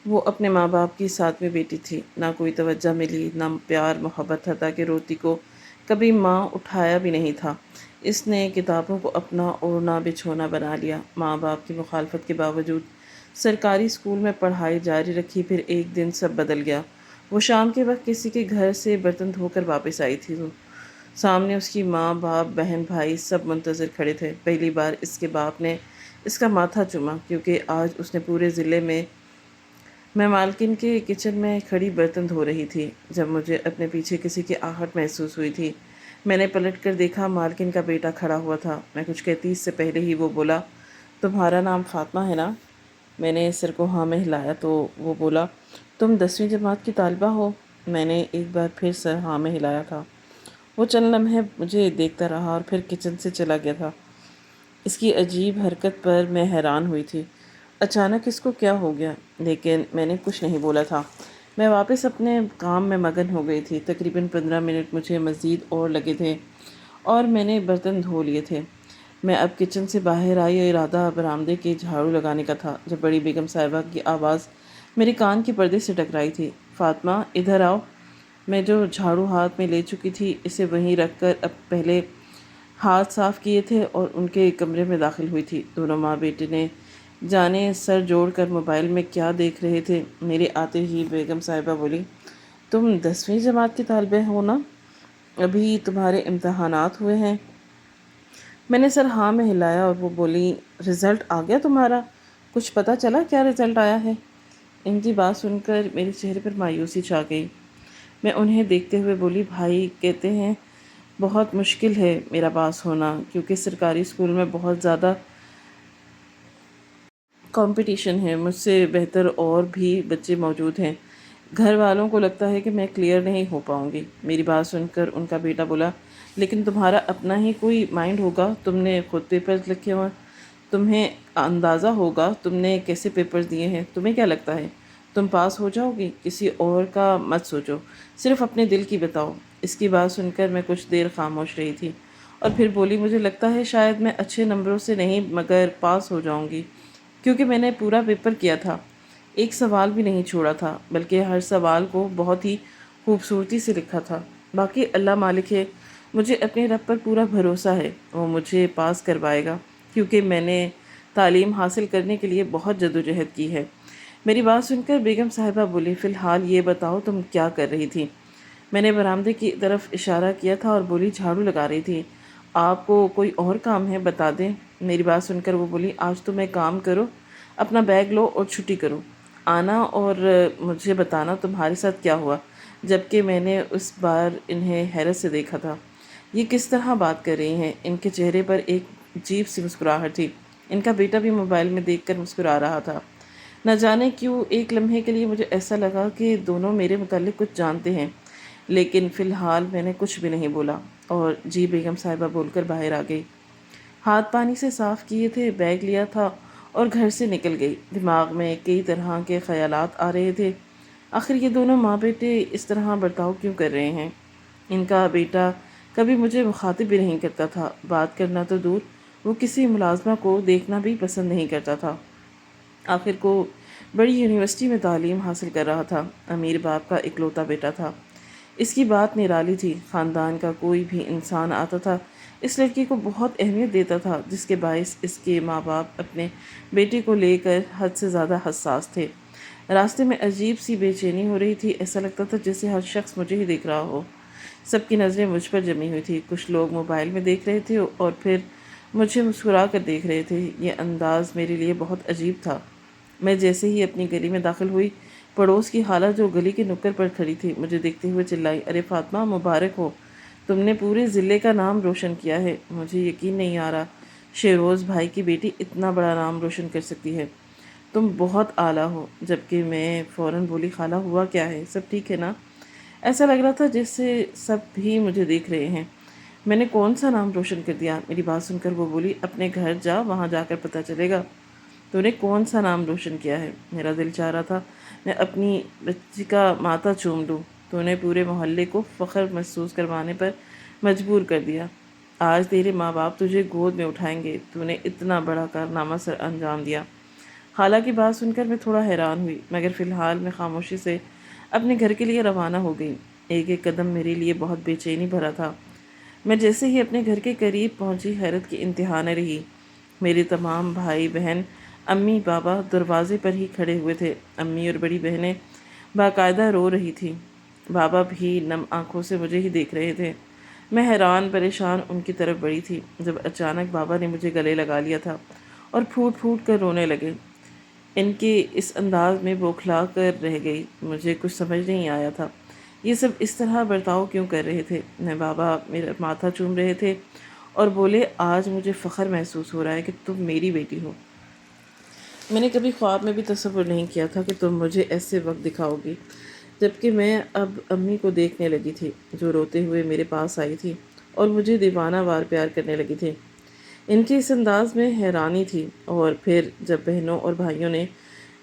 وہ اپنے ماں باپ کی ساتویں بیٹی تھی، نہ کوئی توجہ ملی، نہ پیار محبت، حتیٰ کہ روٹی کو کبھی ماں اٹھایا بھی نہیں تھا۔ اس نے کتابوں کو اپنا اوڑھنا بچھونا بنا لیا۔ ماں باپ کی مخالفت کے باوجود سرکاری اسکول میں پڑھائی جاری رکھی۔ پھر ایک دن سب بدل گیا۔ وہ شام کے وقت کسی کے گھر سے برتن دھو کر واپس آئی تھی۔ سامنے اس کی ماں باپ بہن بھائی سب منتظر کھڑے تھے۔ پہلی بار اس کے باپ نے اس کا ماتھا چوما، کیونکہ آج اس نے پورے ضلع میں مالکن کے کچن میں کھڑی برتن دھو رہی تھی۔ جب مجھے اپنے پیچھے کسی کی آہٹ محسوس ہوئی تھی، میں نے پلٹ کر دیکھا، مالکن کا بیٹا کھڑا ہوا تھا۔ میں کچھ کہتی اس سے پہلے ہی وہ بولا، تمہارا نام فاطمہ ہے نا؟ میں نے سر کو ہاں میں ہلایا تو وہ بولا، تم 10ویں جماعت کی طالبہ ہو؟ میں نے ایک بار پھر سر ہاں میں ہلایا تھا۔ وہ چند لمحے مجھے دیکھتا رہا اور پھر کچن سے چلا گیا تھا۔ اس کی عجیب حرکت پر میں حیران ہوئی تھی۔ اچانک اس کو کیا ہو گیا؟ لیکن میں نے کچھ نہیں بولا تھا۔ میں واپس اپنے کام میں مگن ہو گئی تھی۔ تقریباً 15 منٹ مجھے مزید اور لگے تھے اور میں نے برتن دھو لیے تھے۔ میں اب کچن سے باہر آئی اور ارادہ برآمدے کے جھاڑو لگانے کا تھا، جب بڑی بیگم صاحبہ کی آواز میرے کان کے پردے سے ٹکرائی تھی۔ فاطمہ ادھر آؤ۔ میں جو جھاڑو ہاتھ میں لے چکی تھی اسے وہیں رکھ کر اب پہلے ہاتھ صاف کیے تھے اور ان کے کمرے میں داخل ہوئی تھی۔ دونوں ماں بیٹے نے جانے سر جوڑ کر موبائل میں کیا دیکھ رہے تھے۔ میرے آتے ہی بیگم صاحبہ بولی، تم 10ویں جماعت کی طالبہ ہو نا؟ ابھی تمہارے امتحانات ہوئے ہیں؟ میں نے سر ہاں میں ہلایا اور وہ بولی، رزلٹ آ گیا تمہارا؟ کچھ پتہ چلا کیا رزلٹ آیا ہے؟ ان کی بات سن کر میرے چہرے پر مایوسی چھا گئی۔ میں انہیں دیکھتے ہوئے بولی، بھائی کہتے ہیں بہت مشکل ہے میرا پاس ہونا، کیونکہ سرکاری اسکول میں بہت زیادہ کمپٹیشن ہے، مجھ سے بہتر اور بھی بچے موجود ہیں۔ گھر والوں کو لگتا ہے کہ میں کلیئر نہیں ہو پاؤں گی۔ میری بات سن کر ان کا بیٹا بولا، لیکن تمہارا اپنا ہی کوئی مائنڈ ہوگا، تم نے خود پیپرز لکھے ہوئے، تمہیں اندازہ ہوگا تم نے کیسے پیپرز دیے ہیں۔ تمہیں کیا لگتا ہے تم پاس ہو جاؤ گی؟ کسی اور کا مت سوچو، صرف اپنے دل کی بتاؤ۔ اس کی بات سن کر میں کچھ دیر خاموش رہی تھی اور پھر بولی، مجھے لگتا ہے شاید میں اچھے نمبروں سے نہیں مگر پاس ہو جاؤں گی، کیونکہ میں نے پورا پیپر کیا تھا، ایک سوال بھی نہیں چھوڑا تھا، بلکہ ہر سوال کو بہت ہی خوبصورتی سے لکھا تھا۔ باقی اللہ مالک ہے، مجھے اپنے رب پر پورا بھروسہ ہے، وہ مجھے پاس کروائے گا، کیونکہ میں نے تعلیم حاصل کرنے کے لیے بہت جدوجہد کی ہے۔ میری بات سن کر بیگم صاحبہ بولی، فی الحال یہ بتاؤ تم کیا کر رہی تھی؟ میں نے برآمدے کی طرف اشارہ کیا تھا اور بولی، جھاڑو لگا رہی تھی۔ آپ کو کوئی اور کام ہے بتا دیں؟ میری بات سن کر وہ بولی، آج تو میں کام کرو، اپنا بیگ لو اور چھٹی کرو، آنا اور مجھے بتانا تمہارے ساتھ کیا ہوا۔ جبکہ میں نے اس بار انہیں حیرت سے دیکھا تھا۔ یہ کس طرح بات کر رہی ہیں؟ ان کے چہرے پر ایک عجیب سی مسکراہٹ تھی۔ ان کا بیٹا بھی موبائل میں دیکھ کر مسکرا رہا تھا۔ نہ جانے کیوں ایک لمحے کے لیے مجھے ایسا لگا کہ دونوں میرے متعلق کچھ جانتے ہیں، لیکن فی الحال میں نے کچھ بھی نہیں بولا اور جی بیگم صاحبہ بول کر باہر آ گئی۔ ہاتھ پانی سے صاف کیے تھے، بیگ لیا تھا اور گھر سے نکل گئی۔ دماغ میں کئی طرح کے خیالات آ رہے تھے۔ آخر یہ دونوں ماں بیٹے اس طرح برتاؤ کیوں کر رہے ہیں؟ ان کا بیٹا کبھی مجھے مخاطب بھی نہیں کرتا تھا، بات کرنا تو دور، وہ کسی ملازمہ کو دیکھنا بھی پسند نہیں کرتا تھا۔ آخر کو بڑی یونیورسٹی میں تعلیم حاصل کر رہا تھا، امیر باپ کا اکلوتا بیٹا تھا۔ اس کی بات نرالی تھی، خاندان کا کوئی بھی انسان آتا تھا اس لڑکی کو بہت اہمیت دیتا تھا، جس کے باعث اس کے ماں باپ اپنے بیٹے کو لے کر حد سے زیادہ حساس تھے۔ راستے میں عجیب سی بے چینی ہو رہی تھی، ایسا لگتا تھا جیسے ہر شخص مجھے ہی دیکھ رہا ہو۔ سب کی نظریں مجھ پر جمی ہوئی تھی، کچھ لوگ موبائل میں دیکھ رہے تھے اور پھر مجھے مسکرا کر دیکھ رہے تھے۔ یہ انداز میرے لیے بہت عجیب تھا۔ میں جیسے ہی اپنی گلی میں داخل ہوئی، پڑوس کی خالہ جو گلی کے نکڑ پر کھڑی تھی مجھے دیکھتے ہوئے چلائی، ارے فاطمہ مبارک ہو، تم نے پورے ضلع کا نام روشن کیا ہے۔ مجھے یقین نہیں آ رہا شیروز بھائی کی بیٹی اتنا بڑا نام روشن کر سکتی ہے، تم بہت اعلیٰ ہو۔ جبکہ میں فوراً بولی، خالہ ہوا کیا ہے، سب ٹھیک ہے نا؟ ایسا لگ رہا تھا جیسے سب بھی مجھے دیکھ رہے ہیں۔ میں نے کون سا نام روشن کر دیا؟ میری بات سن کر وہ بولی، اپنے گھر جا، وہاں جا کر پتہ چلے گا تو نے کون سا نام روشن کیا ہے۔ میرا دل چاہ رہا تھا میں اپنی بچی کا ماتھا چوم لوں، تو نے پورے محلے کو فخر محسوس کروانے پر مجبور کر دیا۔ آج تیرے ماں باپ تجھے گود میں اٹھائیں گے، تو نے اتنا بڑا کارنامہ سر انجام دیا۔ حالانکہ بات سن کر میں تھوڑا حیران ہوئی، مگر فی الحال میں خاموشی سے اپنے گھر کے لیے روانہ ہو گئی۔ ایک ایک قدم میرے لیے بہت بے چینی بھرا تھا۔ میں جیسے ہی اپنے گھر کے قریب پہنچی، حیرت کی انتہا نہ رہی۔ میرے تمام بھائی بہن، امی بابا دروازے پر ہی کھڑے ہوئے تھے۔ امی اور بڑی بہنیں باقاعدہ رو رہی تھیں، بابا بھی نم آنکھوں سے مجھے ہی دیکھ رہے تھے۔ میں حیران پریشان ان کی طرف بڑھی تھی جب اچانک بابا نے مجھے گلے لگا لیا تھا اور پھوٹ پھوٹ کر رونے لگے۔ ان کے اس انداز میں بوکھلا کر رہ گئی۔ مجھے کچھ سمجھ نہیں آیا تھا، یہ سب اس طرح برتاؤ کیوں کر رہے تھے۔ میں بابا میرا ماتھا چوم رہے تھے اور بولے، آج مجھے فخر محسوس ہو رہا ہے کہ تم میری بیٹی ہو۔ میں نے کبھی خواب میں بھی تصور نہیں کیا تھا کہ تم مجھے ایسے وقت دکھاؤ گی۔ جبکہ میں اب امی کو دیکھنے لگی تھی جو روتے ہوئے میرے پاس آئی تھی اور مجھے دیوانہ وار پیار کرنے لگی تھی۔ ان کے اس انداز میں حیرانی تھی، اور پھر جب بہنوں اور بھائیوں نے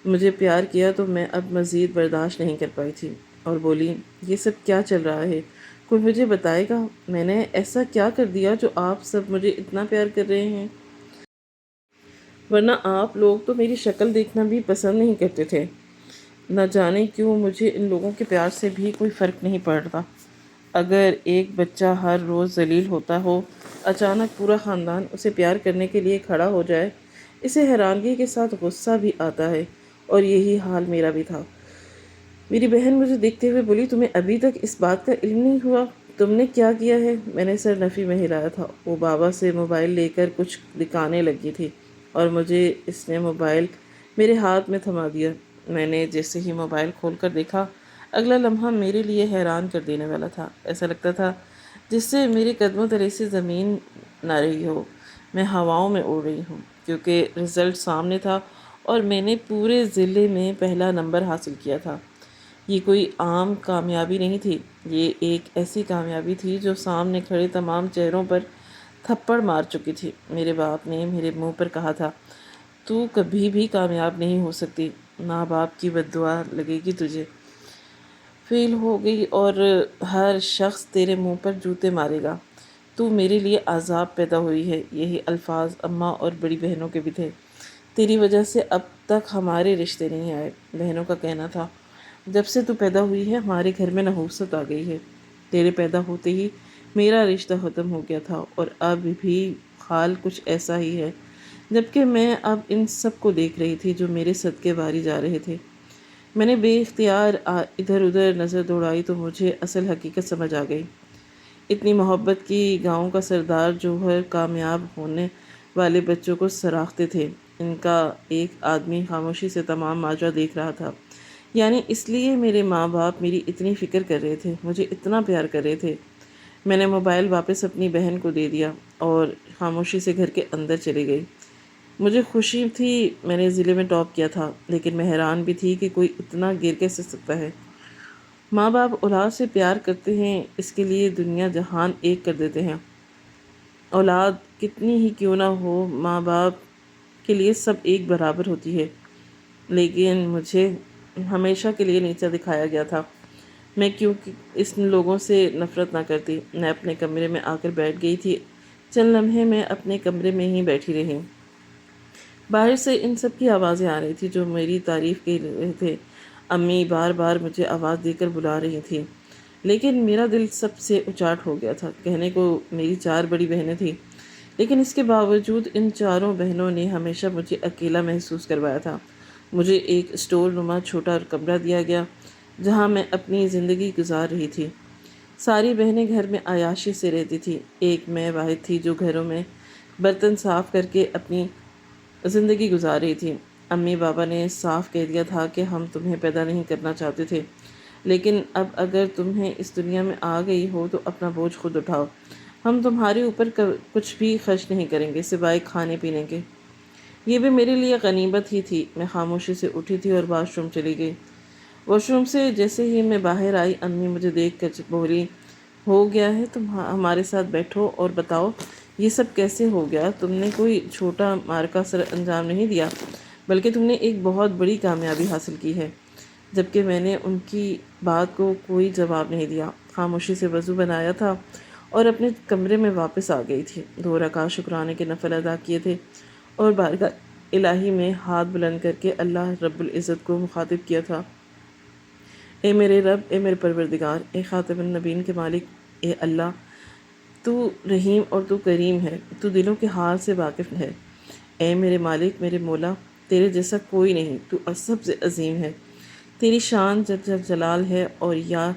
مجھے پیار کیا تو میں اب مزید برداشت نہیں کر پائی تھی اور بولی، یہ سب کیا چل رہا ہے؟ کوئی مجھے بتائے گا میں نے ایسا کیا کر دیا جو آپ سب مجھے اتنا پیار کر رہے ہیں؟ ورنہ آپ لوگ تو میری شکل دیکھنا بھی پسند نہیں کرتے تھے۔ نہ جانے کیوں مجھے ان لوگوں کے پیار سے بھی کوئی فرق نہیں پڑتا۔ اگر ایک بچہ ہر روز ذلیل ہوتا ہو، اچانک پورا خاندان اسے پیار کرنے کے لیے کھڑا ہو جائے، اسے حیرانگی کے ساتھ غصہ بھی آتا ہے، اور یہی حال میرا بھی تھا۔ میری بہن مجھے دیکھتے ہوئے بولی، تمہیں ابھی تک اس بات کا علم نہیں ہوا تم نے کیا کیا ہے؟ میں نے سر نفی میں ہلایا تھا۔ وہ بابا سے موبائل لے کر کچھ دکھانے لگی تھی اور مجھے اس نے موبائل میرے ہاتھ میں تھما دیا۔ میں نے جیسے ہی موبائل کھول کر دیکھا، اگلا لمحہ میرے لیے حیران کر دینے والا تھا۔ ایسا لگتا تھا جس سے میرے قدموں تلے سے زمین نہ رہی ہو، میں ہواؤں میں اڑ رہی ہوں، کیونکہ رزلٹ سامنے تھا اور میں نے پورے ضلع میں پہلا نمبر حاصل کیا تھا۔ یہ کوئی عام کامیابی نہیں تھی، یہ ایک ایسی کامیابی تھی جو سامنے کھڑے تمام چہروں پر تھپڑ مار چکی تھی۔ میرے باپ نے میرے منہ پر کہا تھا، تو کبھی بھی کامیاب نہیں ہو سکتی، ماں باپ کی بد دعا لگے گی تجھے، فیل ہو گئی اور ہر شخص تیرے منہ پر جوتے مارے گا، تو میرے لیے عذاب پیدا ہوئی ہے۔ یہی الفاظ اماں اور بڑی بہنوں کے بھی تھے۔ تیری وجہ سے اب تک ہمارے رشتے نہیں آئے۔ بہنوں کا کہنا تھا، جب سے تو پیدا ہوئی ہے ہمارے گھر میں نحوست آ گئی ہے۔ تیرے پیدا ہوتے ہی میرا رشتہ ختم ہو گیا تھا، اور اب بھی حال کچھ ایسا ہی ہے۔ جبکہ میں اب ان سب کو دیکھ رہی تھی جو میرے صدقے باری جا رہے تھے۔ میں نے بے اختیار ادھر ادھر نظر دوڑائی تو مجھے اصل حقیقت سمجھ آ گئی۔ اتنی محبت کی گاؤں کا سردار جوہر کامیاب ہونے والے بچوں کو سراہتے تھے، ان کا ایک آدمی خاموشی سے تمام ماجرا دیکھ رہا تھا۔ یعنی اس لیے میرے ماں باپ میری اتنی فکر کر رہے تھے، مجھے اتنا پیار کر رہے تھے۔ میں نے موبائل واپس اپنی بہن کو دے دیا اور خاموشی سے گھر کے اندر چلی گئی۔ مجھے خوشی تھی میں نے ضلع میں ٹاپ کیا تھا، لیکن میں حیران بھی تھی کہ کوئی اتنا گر کیسے سکتا ہے۔ ماں باپ اولاد سے پیار کرتے ہیں، اس کے لیے دنیا جہان ایک کر دیتے ہیں۔ اولاد کتنی ہی کیوں نہ ہو، ماں باپ کے لیے سب ایک برابر ہوتی ہے، لیکن مجھے ہمیشہ کے لیے نیچا دکھایا گیا تھا۔ میں کیونکہ اس لوگوں سے نفرت نہ کرتی، میں اپنے کمرے میں آ کر بیٹھ گئی تھی۔ چند لمحے میں اپنے کمرے میں ہی بیٹھی رہی۔ باہر سے ان سب کی آوازیں آ رہی تھی جو میری تعریف کر رہے تھے۔ امی بار بار مجھے آواز دے کر بلا رہی تھیں، لیکن میرا دل سب سے اچاٹ ہو گیا تھا۔ کہنے کو میری 4 بڑی بہنیں تھیں، لیکن اس کے باوجود ان چاروں بہنوں نے ہمیشہ مجھے اکیلا محسوس کروایا تھا۔ مجھے ایک اسٹور نما چھوٹا کمرہ دیا گیا جہاں میں اپنی زندگی گزار رہی تھی۔ ساری بہنیں گھر میں عیاشی سے رہتی تھیں، ایک میں واحد تھی جو گھروں میں برتن صاف کر کے اپنی زندگی گزار رہی تھی۔ امی بابا نے صاف کہہ دیا تھا کہ ہم تمہیں پیدا نہیں کرنا چاہتے تھے، لیکن اب اگر تمہیں اس دنیا میں آ گئی ہو تو اپنا بوجھ خود اٹھاؤ، ہم تمہارے اوپر کچھ بھی خرچ نہیں کریں گے سوائے کھانے پینے کے۔ یہ بھی میرے لیے غنیمت ہی تھی۔ میں خاموشی سے اٹھی تھی اور واش روم چلی گئی۔ واش روم سے جیسے ہی میں باہر آئی، امی مجھے دیکھ کر بولی، ہو گیا ہے، تم ہمارے ساتھ بیٹھو اور بتاؤ یہ سب کیسے ہو گیا؟ تم نے کوئی چھوٹا معرکہ سر انجام نہیں دیا، بلکہ تم نے ایک بہت بڑی کامیابی حاصل کی ہے۔ جبکہ میں نے ان کی بات کو کوئی جواب نہیں دیا، خاموشی سے وضو بنایا تھا اور اپنے کمرے میں واپس آ گئی تھی۔ 2 رکعت شکرانے کے نفل ادا کیے تھے اور بارگاہ الہی میں ہاتھ بلند کر کے اللہ رب العزت کو مخاطب کیا تھا، اے میرے رب، اے میرے پروردگار، اے خاتم النبیین کے مالک، اے اللہ، تو رحیم اور تو کریم ہے، تو دلوں کے حال سے واقف ہے۔ اے میرے مالک، میرے مولا، تیرے جیسا کوئی نہیں، تو سب سے عظیم ہے، تیری شان جل جلال ہے۔ اور یا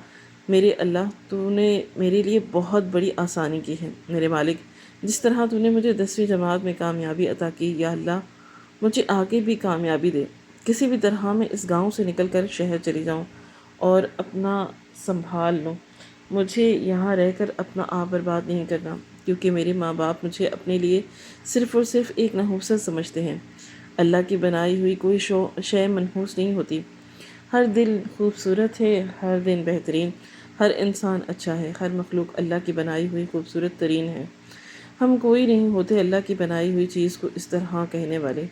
میرے اللہ، تو نے میرے لیے بہت بڑی آسانی کی ہے۔ میرے مالک، جس طرح تو نے مجھے 10ویں جماعت میں کامیابی عطا کی، یا اللہ مجھے آگے بھی کامیابی دے۔ کسی بھی طرح میں اس گاؤں سے نکل کر شہر چلی جاؤں اور اپنا سنبھال لوں۔ مجھے یہاں رہ کر اپنا آپ برباد نہیں کرنا، کیونکہ میرے ماں باپ مجھے اپنے لیے صرف اور صرف ایک نحوست سمجھتے ہیں۔ اللہ کی بنائی ہوئی کوئی شے منحوس نہیں ہوتی۔ ہر دل خوبصورت ہے، ہر دن بہترین، ہر انسان اچھا ہے، ہر مخلوق اللہ کی بنائی ہوئی خوبصورت ترین ہے۔ ہم کوئی نہیں ہوتے اللہ کی بنائی ہوئی چیز کو اس طرح کہنے والے۔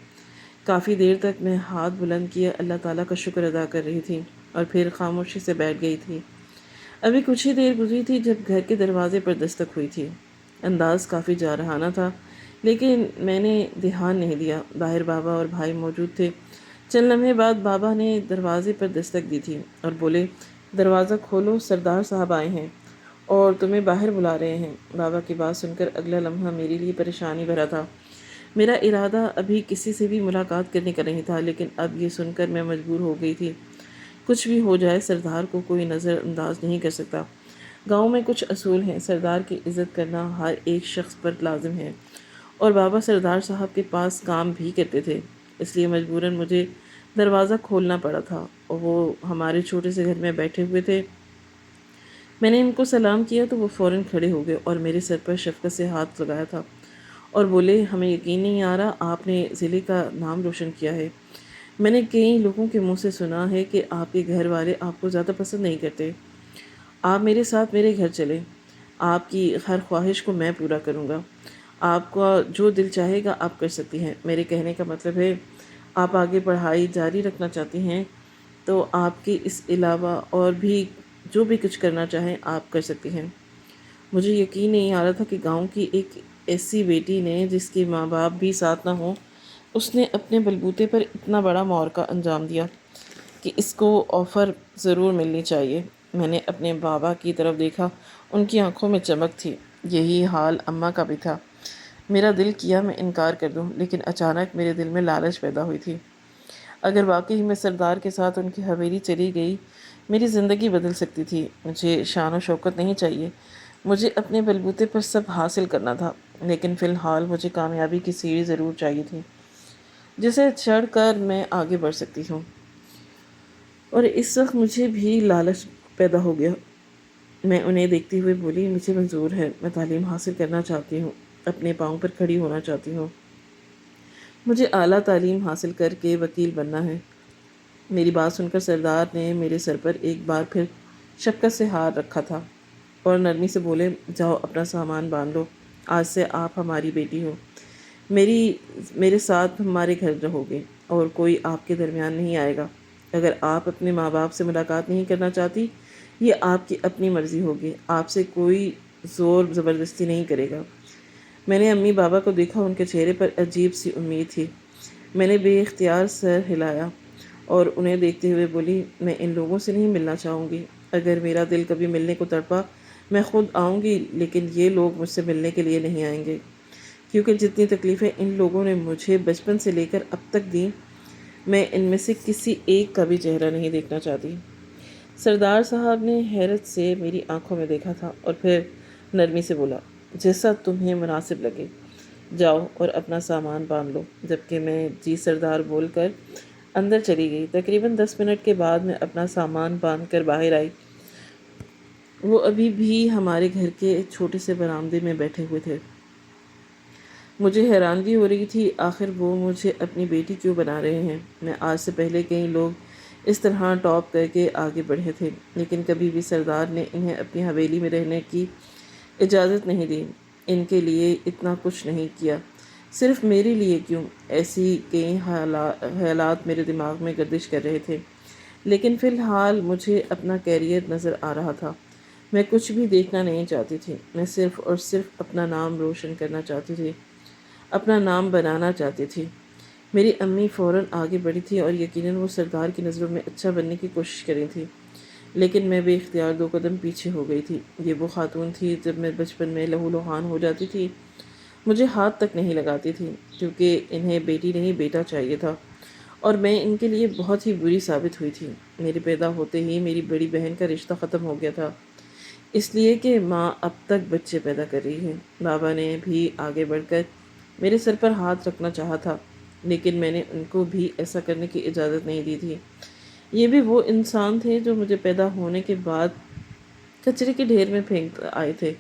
کافی دیر تک میں ہاتھ بلند کیے اللہ تعالیٰ کا شکر ادا کر رہی تھی اور پھر خاموشی سے بیٹھ گئی تھی۔ ابھی کچھ ہی دیر گزری تھی جب گھر کے دروازے پر دستک ہوئی تھی۔ انداز کافی جارحانہ تھا، لیکن میں نے دھیان نہیں دیا۔ باہر بابا اور بھائی موجود تھے۔ چند لمحے بعد بابا نے دروازے پر دستک دی تھی اور بولے، دروازہ کھولو، سردار صاحب آئے ہیں اور تمہیں باہر بلا رہے ہیں۔ بابا کی بات سن کر اگلا لمحہ میرے لیے پریشانی بھرا تھا۔ میرا ارادہ ابھی کسی سے بھی ملاقات کرنے کا نہیں تھا، لیکن اب یہ سن کر میں مجبور ہو گئی تھی۔ کچھ بھی ہو جائے، سردار کو کوئی نظر انداز نہیں کر سکتا۔ گاؤں میں کچھ اصول ہیں، سردار کی عزت کرنا ہر ایک شخص پر لازم ہے، اور بابا سردار صاحب کے پاس کام بھی کرتے تھے، اس لیے مجبوراً مجھے دروازہ کھولنا پڑا تھا، اور وہ ہمارے چھوٹے سے گھر میں بیٹھے ہوئے تھے۔ میں نے ان کو سلام کیا تو وہ فوراً کھڑے ہو گئے اور میرے سر پر شفقت سے ہاتھ لگایا تھا اور بولے، ہمیں یقین نہیں آ رہا آپ نے ضلع کا نام روشن کیا ہے۔ میں نے کئی لوگوں کے منہ سے سنا ہے کہ آپ کے گھر والے آپ کو زیادہ پسند نہیں کرتے۔ آپ میرے ساتھ میرے گھر چلیں، آپ کی ہر خواہش کو میں پورا کروں گا۔ آپ کا جو دل چاہے گا آپ کر سکتی ہیں۔ میرے کہنے کا مطلب ہے، آپ آگے پڑھائی جاری رکھنا چاہتی ہیں تو آپ کے اس علاوہ اور بھی جو بھی کچھ کرنا چاہیں آپ کر سکتی ہیں۔ مجھے یقین نہیں آ رہا تھا کہ گاؤں کی ایک ایسی بیٹی نے جس کے ماں باپ بھی ساتھ نہ ہوں، اس نے اپنے بلبوتے پر اتنا بڑا معرکہ انجام دیا کہ اس کو آفر ضرور ملنی چاہیے۔ میں نے اپنے بابا کی طرف دیکھا، ان کی آنکھوں میں چمک تھی۔ یہی حال اماں کا بھی تھا۔ میرا دل کیا میں انکار کر دوں، لیکن اچانک میرے دل میں لالچ پیدا ہوئی تھی۔ اگر واقعی میں سردار کے ساتھ ان کی حویلی چلی گئی، میری زندگی بدل سکتی تھی۔ مجھے شان و شوکت نہیں چاہیے، مجھے اپنے بلبوتے پر سب حاصل کرنا تھا، لیکن فی الحال مجھے کامیابی کی سیڑھی ضرور چاہیے تھی جسے چڑھ کر میں آگے بڑھ سکتی ہوں۔ اور اس وقت مجھے بھی لالچ پیدا ہو گیا۔ میں انہیں دیکھتے ہوئے بولی، مجھے منظور ہے، میں تعلیم حاصل کرنا چاہتی ہوں، اپنے پاؤں پر کھڑی ہونا چاہتی ہوں، مجھے اعلیٰ تعلیم حاصل کر کے وکیل بننا ہے۔ میری بات سن کر سردار نے میرے سر پر ایک بار پھر شفقت سے ہاتھ رکھا تھا اور نرمی سے بولے، جاؤ اپنا سامان باندھ لو، آج سے آپ ہماری بیٹی ہو، میرے ساتھ ہمارے گھر رہو گے اور کوئی آپ کے درمیان نہیں آئے گا۔ اگر آپ اپنے ماں باپ سے ملاقات نہیں کرنا چاہتی، یہ آپ کی اپنی مرضی ہوگی، آپ سے کوئی زور زبردستی نہیں کرے گا۔ میں نے امی بابا کو دیکھا، ان کے چہرے پر عجیب سی امید تھی۔ میں نے بے اختیار سر ہلایا اور انہیں دیکھتے ہوئے بولی، میں ان لوگوں سے نہیں ملنا چاہوں گی۔ اگر میرا دل کبھی ملنے کو تڑپا میں خود آؤں گی، لیکن یہ لوگ مجھ سے ملنے کے لیے نہیں آئیں گے، کیونکہ جتنی تکلیفیں ان لوگوں نے مجھے بچپن سے لے کر اب تک دیں، میں ان میں سے کسی ایک کا بھی چہرہ نہیں دیکھنا چاہتی۔ سردار صاحب نے حیرت سے میری آنکھوں میں دیکھا تھا اور پھر نرمی سے بولا، جیسا تمہیں مناسب لگے، جاؤ اور اپنا سامان باندھ لو۔ جبکہ میں جی سردار بول کر اندر چلی گئی۔ تقریباً 10 منٹ کے بعد میں اپنا سامان باندھ کر باہر آئی۔ وہ ابھی بھی ہمارے گھر کے چھوٹے سے برآمدے میں بیٹھے ہوئے تھے۔ مجھے حیرانگی ہو رہی تھی، آخر وہ مجھے اپنی بیٹی کیوں بنا رہے ہیں؟ میں آج سے پہلے کئی لوگ اس طرح ٹاپ کر کے آگے بڑھے تھے، لیکن کبھی بھی سردار نے انہیں اپنی حویلی میں رہنے کی اجازت نہیں دی، ان کے لیے اتنا کچھ نہیں کیا۔ صرف میرے لیے کیوں؟ ایسی کئی خیالات میرے دماغ میں گردش کر رہے تھے، لیکن فی الحال مجھے اپنا کیریئر نظر آ رہا تھا۔ میں کچھ بھی دیکھنا نہیں چاہتی تھی، میں صرف اور صرف اپنا نام روشن کرنا چاہتی تھی، اپنا نام بنانا چاہتی تھی۔ میری امی فوراً آگے بڑھی تھی اور یقیناً وہ سردار کی نظروں میں اچھا بننے کی کوشش کر رہی تھی، لیکن میں بے اختیار 2 قدم پیچھے ہو گئی تھی۔ یہ وہ خاتون تھی جب میں بچپن میں لہو لہان ہو جاتی تھی مجھے ہاتھ تک نہیں لگاتی تھی، کیونکہ انہیں بیٹی نہیں بیٹا چاہیے تھا، اور میں ان کے لیے بہت ہی بری ثابت ہوئی تھی۔ میرے پیدا ہوتے ہی میری بڑی بہن کا رشتہ ختم ہو گیا تھا، اس لیے کہ ماں اب تک بچے پیدا کر رہی ہے۔ بابا نے بھی آگے بڑھ کر میرے سر پر ہاتھ رکھنا چاہا تھا، لیکن میں نے ان کو بھی ایسا کرنے کی اجازت نہیں دی تھی۔ یہ بھی وہ انسان تھے جو مجھے پیدا ہونے کے بعد کچرے کے ڈھیر میں پھینک آئے تھے۔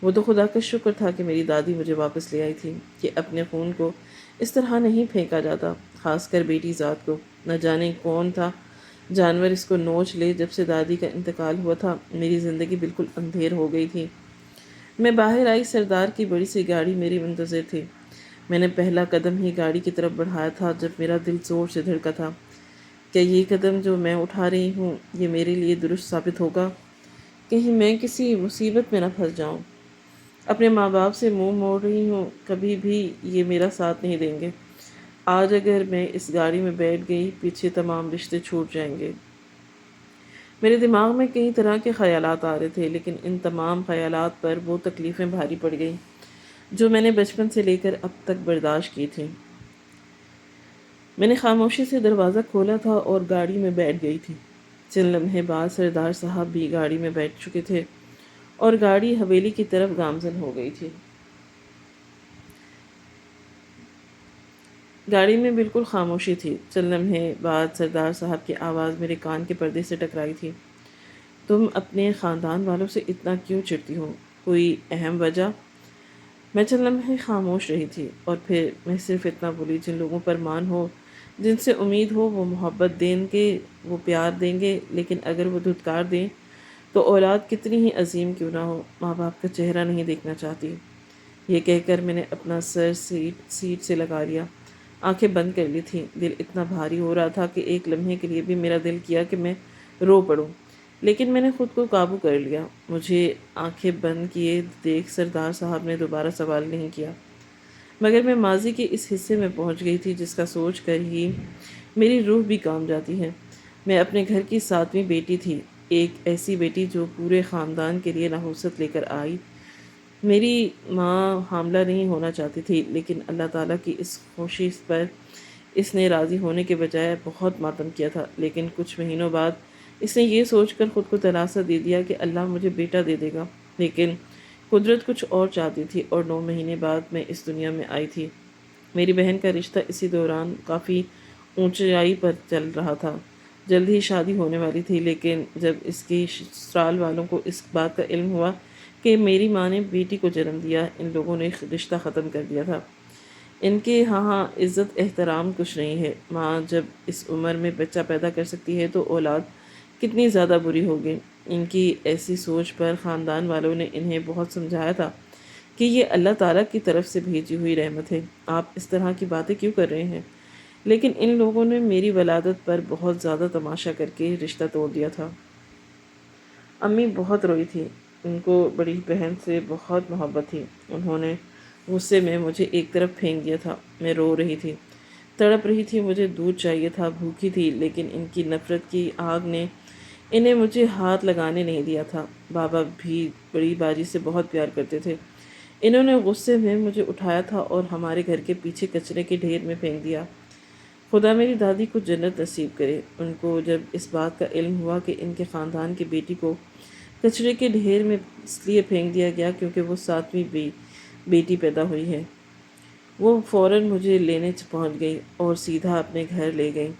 وہ تو خدا کا شکر تھا کہ میری دادی مجھے واپس لے آئی تھی، کہ اپنے خون کو اس طرح نہیں پھینکا جاتا، خاص کر بیٹی ذات کو۔ نہ جانے کون تھا جانور اس کو نوچ لے۔ جب سے دادی کا انتقال ہوا تھا میری زندگی بالکل اندھیر ہو گئی تھی۔ میں باہر آئی، سردار کی بڑی سی گاڑی میری منتظر تھی۔ میں نے پہلا قدم ہی گاڑی کی طرف بڑھایا تھا جب میرا دل زور سے دھڑکا تھا۔ کیا یہ قدم جو میں اٹھا رہی ہوں یہ میرے لیے درست ثابت ہوگا؟ کہیں میں کسی مصیبت میں نہ پھنس جاؤں۔ اپنے ماں باپ سے منہ موڑ رہی ہوں، کبھی بھی یہ میرا ساتھ نہیں دیں گے۔ آج اگر میں اس گاڑی میں بیٹھ گئی پیچھے تمام رشتے چھوٹ جائیں گے۔ میرے دماغ میں کئی طرح کے خیالات آ رہے تھے، لیکن ان تمام خیالات پر وہ تکلیفیں بھاری پڑ گئیں جو میں نے بچپن سے لے کر اب تک برداشت کی تھی۔ میں نے خاموشی سے دروازہ کھولا تھا اور گاڑی میں بیٹھ گئی تھی۔ چند لمحے بعد سردار صاحب بھی گاڑی میں بیٹھ چکے تھے اور گاڑی حویلی کی طرف گامزن ہو گئی تھی۔ گاڑی میں بالکل خاموشی تھی۔ چند لمحے بعد سردار صاحب کی آواز میرے کان کے پردے سے ٹکرائی تھی۔ تم اپنے خاندان والوں سے اتنا کیوں چڑھتی ہو؟ کوئی اہم وجہ؟ میں چند لمحے خاموش رہی تھی اور پھر میں صرف اتنا بولی، جن لوگوں پر مان ہو، جن سے امید ہو، وہ محبت دیں گے، وہ پیار دیں گے، لیکن اگر وہ دھتکار دیں تو اولاد کتنی ہی عظیم کیوں نہ ہو، ماں باپ کا چہرہ نہیں دیکھنا چاہتی۔ یہ کہہ کر میں نے اپنا سر سیٹ سے لگا لیا، آنکھیں بند کر لی تھیں۔ دل اتنا بھاری ہو رہا تھا کہ ایک لمحے کے لیے بھی میرا دل کیا کہ میں رو پڑوں، لیکن میں نے خود کو قابو کر لیا۔ مجھے آنکھیں بند کیے دیکھ سردار صاحب نے دوبارہ سوال نہیں کیا، مگر میں ماضی کے اس حصے میں پہنچ گئی تھی جس کا سوچ کر ہی میری روح بھی کام جاتی ہے۔ میں اپنے گھر کی 7ویں بیٹی تھی، ایک ایسی بیٹی جو پورے خاندان کے لیے نحوست لے کر آئی۔ میری ماں حاملہ نہیں ہونا چاہتی تھی، لیکن اللہ تعالیٰ کی اس خوشی پر اس نے راضی ہونے کے بجائے بہت ماتم کیا تھا۔ لیکن کچھ مہینوں بعد اس نے یہ سوچ کر خود کو دلاسا دے دیا کہ اللہ مجھے بیٹا دے دے گا، لیکن قدرت کچھ اور چاہتی تھی، اور 9 مہینے بعد میں اس دنیا میں آئی تھی۔ میری بہن کا رشتہ اسی دوران کافی اونچائی پر چل رہا تھا، جلد ہی شادی ہونے والی تھی، لیکن جب اس کی سسرال والوں کو اس بات کا علم ہوا کہ میری ماں نے بیٹی کو جنم دیا، ان لوگوں نے رشتہ ختم کر دیا تھا۔ ان کے ہاں عزت احترام کچھ نہیں ہے۔ ماں جب اس عمر میں بچہ پیدا کر سکتی ہے تو اولاد کتنی زیادہ بری ہوگی۔ ان کی ایسی سوچ پر خاندان والوں نے انہیں بہت سمجھایا تھا کہ یہ اللہ تعالیٰ کی طرف سے بھیجی ہوئی رحمت ہے، آپ اس طرح کی باتیں کیوں کر رہے ہیں؟ لیکن ان لوگوں نے میری ولادت پر بہت زیادہ تماشا کر کے رشتہ توڑ دیا تھا۔ امی بہت روئی تھی، ان کو بڑی بہن سے بہت محبت تھی۔ انہوں نے غصے میں مجھے ایک طرف پھینک دیا تھا۔ میں رو رہی تھی، تڑپ رہی تھی، مجھے دودھ چاہیے تھا، بھوکی تھی، لیکن ان کی نفرت کی آگ نے انہیں مجھے ہاتھ لگانے نہیں دیا تھا۔ بابا بھی بڑی باجی سے بہت پیار کرتے تھے۔ انہوں نے غصے میں مجھے اٹھایا تھا اور ہمارے گھر کے پیچھے کچرے کے ڈھیر میں پھینک دیا۔ خدا میری دادی کو جنت نصیب کرے۔ ان کو جب اس بات کا علم ہوا کہ ان کے خاندان کی بیٹی کو کچرے کے ڈھیر میں اس لیے پھینک دیا گیا کیونکہ وہ 7ویں بیٹی پیدا ہوئی ہے، وہ فوراً مجھے لینے پہنچ گئی اور سیدھا اپنے گھر لے گئی۔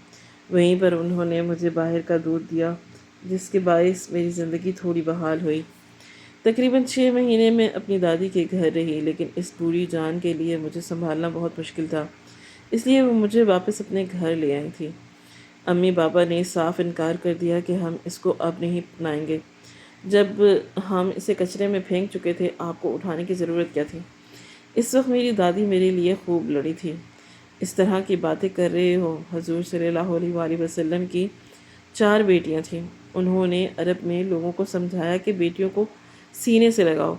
وہیں پر انہوں نے مجھے باہر کا دودھ دیا، جس کے باعث میری زندگی تھوڑی بحال ہوئی۔ تقریباً 6 مہینے میں اپنی دادی کے گھر رہی، لیکن اس بوڑھی جان کے لیے مجھے سنبھالنا بہت مشکل تھا، اس لیے وہ مجھے واپس اپنے گھر لے آئی تھی۔ امی بابا نے صاف انکار کر دیا کہ ہم اس کو اب نہیں اپنائیں گے۔ جب ہم اسے کچرے میں پھینک چکے تھے آپ کو اٹھانے کی ضرورت کیا تھی؟ اس وقت میری دادی میرے لیے خوب لڑی تھی۔ اس طرح کی باتیں کر رہے ہو؟ حضور صلی اللہ علیہ وآلہ وسلم کی 4 بیٹیاں تھیں۔ انہوں نے عرب میں لوگوں کو سمجھایا کہ بیٹیوں کو سینے سے لگاؤ،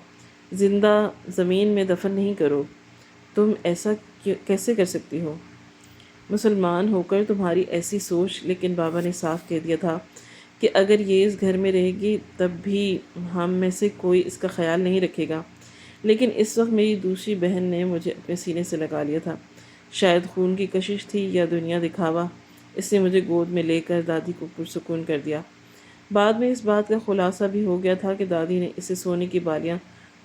زندہ زمین میں دفن نہیں کرو۔ تم ایسا کیسے کر سکتی ہو؟ مسلمان ہو کر تمہاری ایسی سوچ، لیکن بابا نے صاف کہہ دیا تھا کہ اگر یہ اس گھر میں رہے گی تب بھی ہم میں سے کوئی اس کا خیال نہیں رکھے گا۔ لیکن اس وقت میری دوسری بہن نے مجھے اپنے سینے سے لگا لیا تھا۔ شاید خون کی کشش تھی یا دنیا دکھاوا، اس نے مجھے گود میں لے کر دادی کو پرسکون کر دیا۔ بعد میں اس بات کا خلاصہ بھی ہو گیا تھا کہ دادی نے اسے سونے کی بالیاں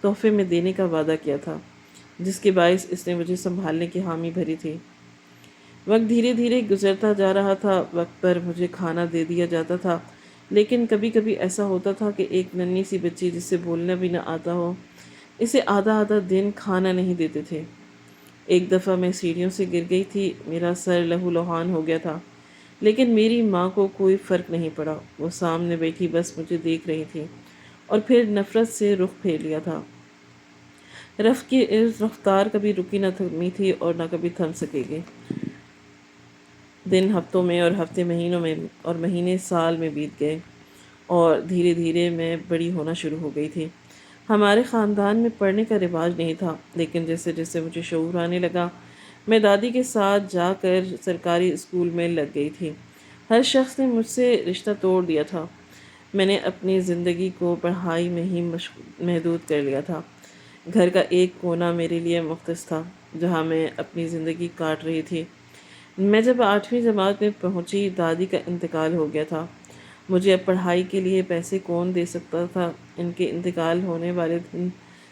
تحفے میں دینے کا وعدہ کیا تھا، جس کے باعث اس نے مجھے سنبھالنے کی حامی بھری تھی۔ وقت دھیرے دھیرے گزرتا جا رہا تھا، وقت پر مجھے کھانا دے دیا جاتا تھا، لیکن کبھی کبھی ایسا ہوتا تھا کہ ایک ننھی سی بچی جسے بولنا بھی نہ آتا ہو، اسے آدھا آدھا دن کھانا نہیں دیتے تھے۔ ایک دفعہ میں سیڑھیوں سے گر گئی تھی، میرا سر لہو لہان ہو گیا تھا، لیکن میری ماں کو کوئی فرق نہیں پڑا۔ وہ سامنے بیٹھی بس مجھے دیکھ رہی تھی اور پھر نفرت سے رخ پھیر لیا تھا۔ رفت کی رفتار کبھی رکی نہ تھمی تھی اور نہ کبھی تھم سکے گی۔ دن ہفتوں میں اور ہفتے مہینوں میں اور مہینے سال میں بیت گئے اور دھیرے دھیرے میں بڑی ہونا شروع ہو گئی تھی۔ ہمارے خاندان میں پڑھنے کا رواج نہیں تھا، لیکن جیسے جیسے مجھے شعور آنے لگا میں دادی کے ساتھ جا کر سرکاری اسکول میں لگ گئی تھی۔ ہر شخص نے مجھ سے رشتہ توڑ دیا تھا۔ میں نے اپنی زندگی کو پڑھائی میں ہی محدود کر لیا تھا۔ گھر کا ایک کونا میرے لیے مختص تھا جہاں میں اپنی زندگی کاٹ رہی تھی۔ میں جب 8ویں جماعت میں پہنچی دادی کا انتقال ہو گیا تھا۔ مجھے اب پڑھائی کے لیے پیسے کون دے سکتا تھا؟ ان کے انتقال ہونے والے دن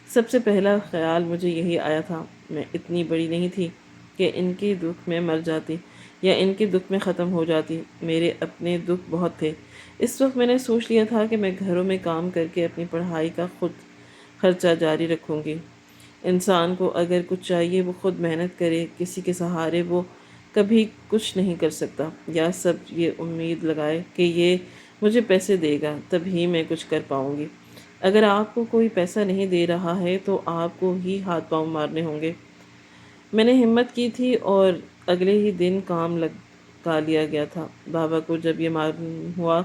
سب سے پہلا خیال مجھے یہی آیا تھا، میں اتنی بڑی نہیں تھی کہ ان کے دکھ میں مر جاتی یا ان کے دکھ میں ختم ہو جاتی۔ میرے اپنے دکھ بہت تھے۔ اس وقت میں نے سوچ لیا تھا کہ میں گھروں میں کام کر کے اپنی پڑھائی کا خود خرچہ جاری رکھوں گی۔ انسان کو اگر کچھ چاہیے وہ خود محنت کرے، کسی کے سہارے وہ کبھی کچھ نہیں کر سکتا، یا سب یہ امید لگائے کہ یہ مجھے پیسے دے گا تبھی میں کچھ کر پاؤں گی۔ اگر آپ کو کوئی پیسہ نہیں دے رہا ہے تو آپ کو ہی ہاتھ پاؤں مارنے ہوں گے۔ میں نے ہمت کی تھی اور اگلے ہی دن کام لگا لیا گیا تھا۔ بابا کو جب یہ معلوم ہوا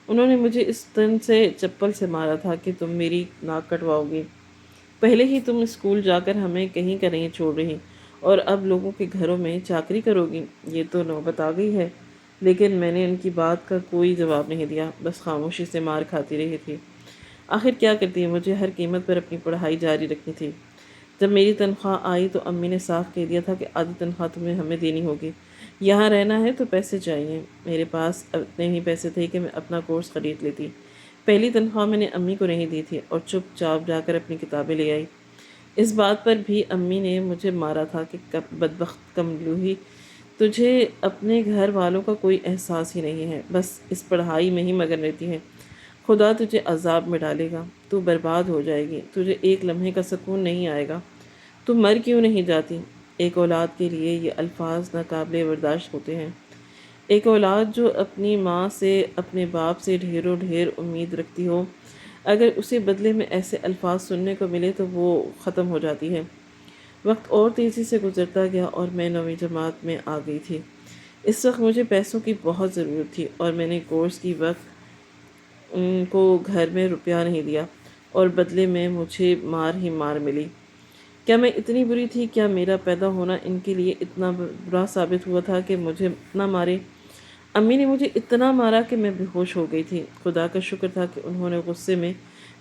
انہوں نے مجھے اس طرح سے چپل سے مارا تھا کہ تم میری ناک کٹواؤ گی۔ پہلے ہی تم اسکول جا کر ہمیں کہیں کا نہیں چھوڑ رہی اور اب لوگوں کے گھروں میں چاکری کرو گی، یہ تو نوبت آ گئی ہے۔ لیکن میں نے ان کی بات کا کوئی جواب نہیں دیا، بس خاموشی سے مار کھاتی رہی تھی۔ آخر کیا کرتی، مجھے ہر قیمت پر اپنی پڑھائی جاری رکھنی تھی۔ جب میری تنخواہ آئی تو امی نے صاف کہہ دیا تھا کہ آدھی تنخواہ تمہیں ہمیں دینی ہوگی، یہاں رہنا ہے تو پیسے چاہیے۔ میرے پاس اتنے ہی پیسے تھے کہ میں اپنا کورس خرید لیتی۔ پہلی تنخواہ میں نے امی کو نہیں دی تھی اور چپ چاپ جا کر اپنی کتابیں لے آئی۔ اس بات پر بھی امی نے مجھے مارا تھا کہ بدبخت کملوہی، تجھے اپنے گھر والوں کا کوئی احساس ہی نہیں ہے، بس اس پڑھائی میں ہی مگن رہتی ہے۔ خدا تجھے عذاب میں ڈالے گا، تو برباد ہو جائے گی، تجھے ایک لمحے کا سکون نہیں آئے گا۔ تو مر کیوں نہیں جاتی؟ ایک اولاد کے لیے یہ الفاظ ناقابل برداشت ہوتے ہیں۔ ایک اولاد جو اپنی ماں سے، اپنے باپ سے ڈھیروں ڈھیر امید رکھتی ہو، اگر اسے بدلے میں ایسے الفاظ سننے کو ملے تو وہ ختم ہو جاتی ہے۔ وقت اور تیزی سے گزرتا گیا اور میں 9ویں جماعت میں آ گئی تھی۔ اس وقت مجھے پیسوں کی بہت ضرورت تھی اور میں نے کورس کی وقت ان کو گھر میں روپیہ نہیں دیا اور بدلے میں مجھے مار ہی مار ملی۔ کیا میں اتنی بری تھی؟ کیا میرا پیدا ہونا ان کے لیے اتنا برا ثابت ہوا تھا کہ مجھے اتنا مارے؟ امی نے مجھے اتنا مارا کہ میں بے ہوش ہو گئی تھی۔ خدا کا شکر تھا کہ انہوں نے غصے میں